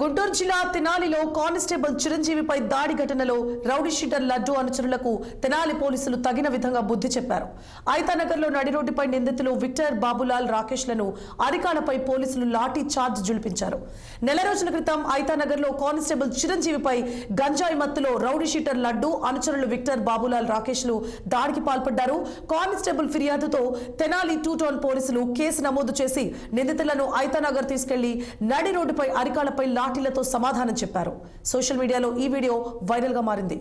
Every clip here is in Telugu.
గుంటూరు జిల్లా తెనాలిలో కానిస్టేబుల్ చిరంజీవిపై దాడి ఘటనలో రౌడీ షీటర్ లడ్డు అనుచరులకు తెనాలి పోలీసులు తగిన విధంగా బుద్ధి చెప్పారు. ఐతానగర్లో నడిరోడ్డుపై నిందితులు విక్టర్, బాబులాల్, రాకేష్లను అరికాలపై పోలీసులు లాఠీ చార్జ్ జులిపించారు. నెల రోజుల క్రితం ఐతానగర్లో కానిస్టేబుల్ చిరంజీవిపై గంజాయి మత్తులో రౌడీ షీటర్ లడ్డు అనుచరులు విక్టర్, బాబులాల్, రాకేష్లు దాడికి పాల్పడ్డారు. కానిస్టేబుల్ ఫిర్యాదుతో తెనాలి 2 టౌన్ పోలీసులు కేసు నమోదు చేసి నిందితులను ఐతానగర్ తీసుకెళ్లి నడి రోడ్డుపై అరికాలపై లాఠీలతో సమాధానం చెప్పారు. సోషల్ మీడియాలో ఈ వీడియో వైరల్ గా మారింది.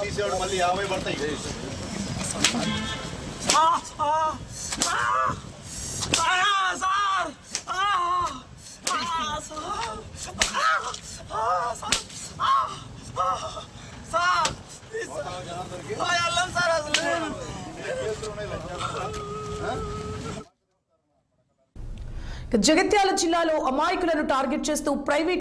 తీసేవాడు మళ్ళీ 50 పడతాయి. జగిత్యాల జిల్లాలో అమాయకులను టార్గెట్ చేస్తూ ప్రైవేట్